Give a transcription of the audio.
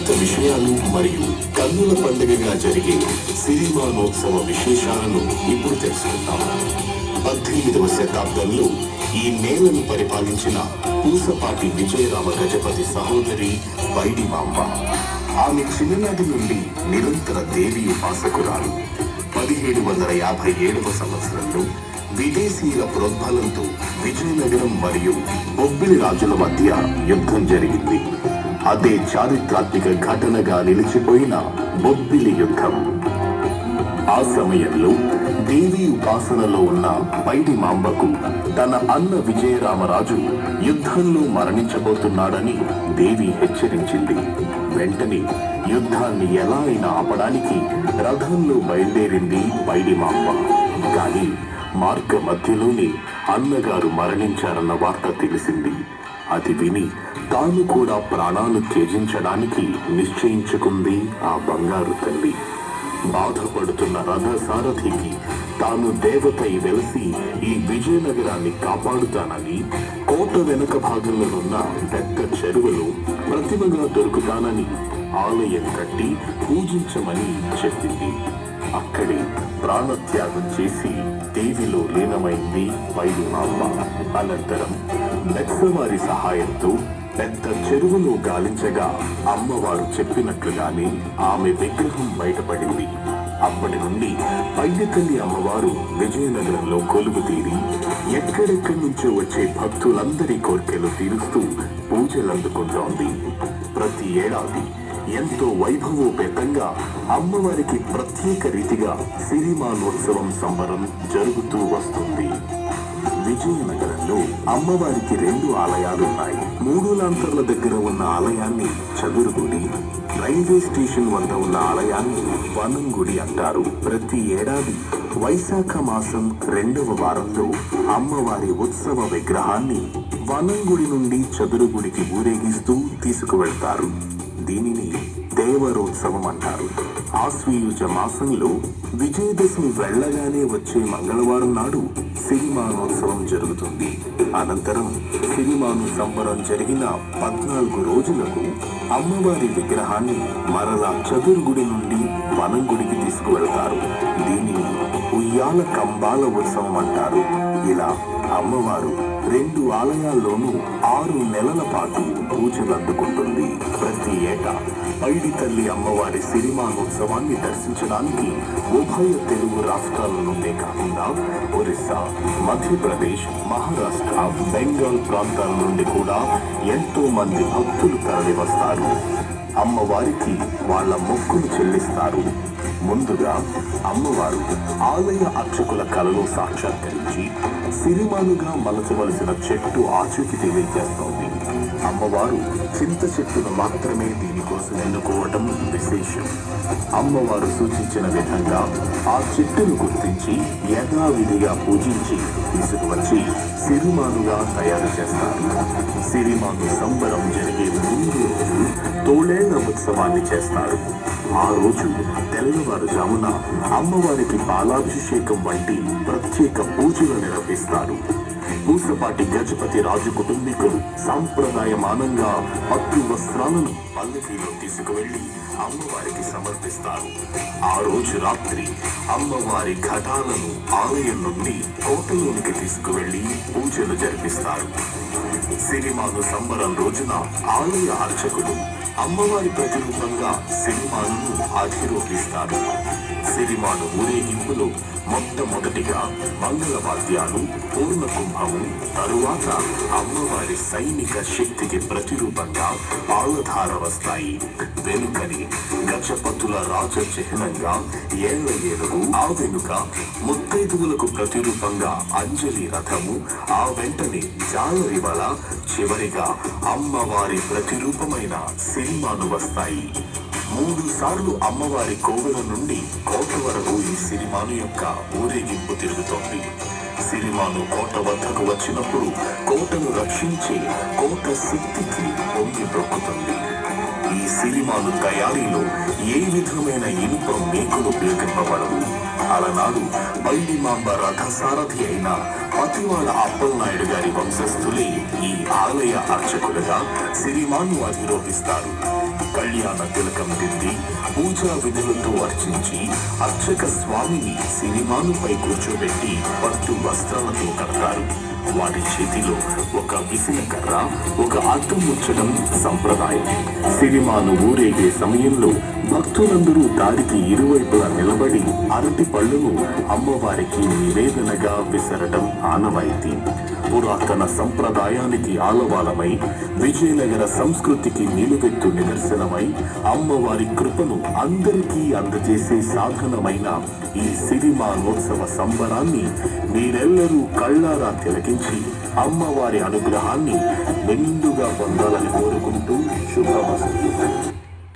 మరింత విషయాలు మరియు కన్నుల పండుగగా జరిగే సిరిమానోత్సవ విశేషాలను ఇప్పుడు తెలుసుకుందాం. 18వ శతాబ్దంలో ఈ నేలను పరిపాలించిన పూసపాటి విజయరామ గజపతి సహోదరి పైడిమాంబ. ఆమె చిన్ననాటి నుండి నిరంతర దేవి ఉపాసకురాలు. 1757వ సంవత్సరంలో విదేశీయుల ప్రోద్బలంతో విజయనగరం మరియు బొబ్బిలి రాజుల మధ్య యుద్ధం జరిగింది. అదే చారిత్రాత్మక ఘటనగా నిలిచిపోయిన బొబ్బిలి యుద్ధం. ఆ సమయంలో దేవి ఉపాసనలో ఉన్న పైడిమాంబకు తన అన్న విజయరామరాజు యుద్ధంలో మరణించబోతున్నాడని దేవి హెచ్చరించింది. వెంటనే యుద్ధాన్ని ఎలా అయినా ఆపడానికి రథంలో బయలుదేరింది పైడిమాంబ. కానీ మార్గ మధ్యలోనే అన్నగారు మరణించారన్న వార్త తెలిసింది. అది విని తాను కూడా ప్రాణాలు త్యజించడానికి నిశ్చయించుకుంది ఆ బంగారు తల్లి. బాధపడుతున్న రథసారథికి తాను దేవతై వెలసి ఈ విజయనగరాన్ని కాపాడుతానని, కోట వెనుక భాగంలో ఉన్న పెద్ద చెరువులో ప్రతిమగా దొరుకుతానని ఆలయం కట్టి పూజించమని చెప్పింది. అక్కడే ప్రాణత్యాగం చేసి దేవిలో లీనమైంది పైడిమాంబ. అనంతరం లక్ష్మవారి సహాయంతో పెద్ద చెరువును గాలించగా అమ్మవారు చెప్పినట్లుగానే ఆమె విగ్రహం బయటపడింది. అప్పటి నుండి పైడితల్లి అమ్మవారు విజయనగరంలో కొలువు తీరి ఎక్కడెక్కడి నుంచో వచ్చే భక్తులందరి కోర్కెలు తీరుస్తూ పూజలందుకుంటోంది. ప్రతి ఏడాది ఎంతో వైభవోపేతంగా అమ్మవారికి ప్రత్యేక రీతిగా సిరిమానోత్సవం సంబరం జరుగుతూ వస్తుంది. విజయనగరంలో అమ్మవారికి 2 ఆలయాలున్నాయి. 3 లాంతర్ల దగ్గర ఉన్న ఆలయాన్ని చదురుగుడి, రైల్వే స్టేషన్ వద్ద ఉన్న ఆలయాన్ని వనంగుడి అంటారు. ప్రతి ఏడాది వైశాఖ మాసం 2వ వారంలో అమ్మవారి ఉత్సవ విగ్రహాన్ని వనంగుడి నుండి చదురుగుడికి ఊరేగిస్తూ తీసుకువెళ్తారు. దీనిని దేవరోత్సవం అంటారు. ఆశ్వయుజ మాసంలో విజయదశమి వెళ్లగానే వచ్చే మంగళవారం నాడు సిరిమానోత్సవం జరుగుతుంది. అనంతరం సిరిమాను సంబరం జరిగిన 14 రోజులకు అమ్మవారి విగ్రహాన్ని మరలా చదురుగుడి నుండి వనంగుడికి తీసుకువెళ్తారు. దీనిని ఉయ్యాల కంబాల ఉత్సవం అంటారు. ఇలా అమ్మవారు 2 ఆలయాల్లోనూ 6 నెలల పాటు పూజలందుకుంటుంది. ప్రతి ఏటా పైడి తల్లి అమ్మవారి సిరిమానోత్సవాన్ని దర్శించడానికి ఉభయ తెలుగు రాష్ట్రాల నుండే కాకుండా ఒరిస్సా, మధ్యప్రదేశ్, మహారాష్ట్ర, బెంగాల్ ప్రాంతాల నుండి కూడా ఎంతో మంది భక్తులు తరలి వస్తారు. అమ్మవారికి వాళ్ళ మొక్కులు చెల్లిస్తారు. ముందుగా అమ్మవారు ఆలయ అర్చకుల కలలో సాక్షాత్కరించి సిరిమానుగా మలచవలసిన చెట్టు ఆచూకీ తెలియజేస్తోంది. అమ్మవారు చింత చెట్టును మాత్రమే దీనికోసం ఎన్నుకోవటం విశేషం. అమ్మవారు సూచించిన విధంగా ఆ చెట్టును గుర్తించి యథావిధిగా పూజించి తీసుకువచ్చి సిరిమానుగా తయారు చేస్తారు. సిరిమాను సంబరం జరిగే ముందు రోజు తోళేళ్ల ఉత్సవాన్ని చేస్తారు. ఆ రోజు తెల్లవారుజామున అమ్మవారికి పాలాభిషేకం వంటి ప్రత్యేక పూజలు నిర్వహిస్తారు. పూసపాటి గజపతి రాజు కుటుంబీకులు సాంప్రదాయమానంగా పట్టు వస్త్రాలను పల్లకీలో తీసుకువెళ్లి అమ్మవారికి సమర్పిస్తారు. ఆ రోజు రాత్రి అమ్మవారి ఘటాలను ఆలయం నుండి కోటలోనికి తీసుకువెళ్లి పూజలు జరిపిస్తారు. సిరిమాను సంబరం రోజున ఆలయ అర్చకులు అమ్మవారి ప్రతిరూపంగా సిరిమానును అధిరోహిస్తారు. సిరిమాను ఊరేగింపులో మొట్టమొదటిగా మంగళవాద్యాలు, పూర్ణ కుంభము, తరువాత అమ్మవారి సైనిక శక్తికి ప్రతిరూపంగా పాలధార వస్తాయి. వెనుకని గజపతుల రాజ చిహ్నంగా ఏళ్ల ఏనుగు, ఆ వెనుక ముత్తైదువులకు ప్రతిరూపంగా అంజలి రథము, ఆ వెంటనే జాలరి వల, చివరిగా అమ్మవారి ప్రతిరూపమైన సిరిమాను వస్తాయి. 3 సార్లు అమ్మవారి కోవెల నుండి కోట వరకు ఈ సిరిమాను యొక్క ఊరేగింపు తిరుగుతోంది. సిరిమాను కోట వద్దకు వచ్చినప్పుడు కోటను రక్షించే కోట శక్తికి పొంగి బ్రొక్కుతుంది. ఈ సిరిమాను తయారీలో ఏ విధమైన ఇనుప మేకులు ఉపయోగింపబడవు. అలనాడు పైడిమాంబ రథసారథి అయిన పతివాడ అప్పలనాయుడు గారి వంశస్థులే ఈ ఆలయ అర్చకులుగా సిరిమాను అధిరోహిస్తారు. కళ్యాణ తిలకం దిద్ది పూజా విధులతో అర్చించి అర్చక స్వామిని సిరిమానుపై కూర్చోబెట్టి పట్టు వస్త్రాలతో కడతారు. వారి చేతిలో ఒక విసనకర్ర, ఒక అద్దం ముచ్చడం సంప్రదాయం. సిరిమాను ఊరేగే సమయంలో భక్తులందరూ దారికి ఇరువైపులా నిలబడి అరటి పళ్ళును అమ్మవారికి నివేదనగా విసరటం ఆనవాయితీ. పురాతన సంప్రదాయానికి ఆలవాలమై, విజయనగర సంస్కృతికి నిలువెత్తు నిదర్శనమై, అమ్మవారి కృపను అందరికీ అందజేసే సాధనమైన ఈ సిరిమానోత్సవ సంబరాన్ని మీరెల్లరూ కళ్ళారా తిలకించి అమ్మవారి అనుగ్రహాన్ని నిండుగా పొందాలని కోరుకుంటూ శుభమస్తు.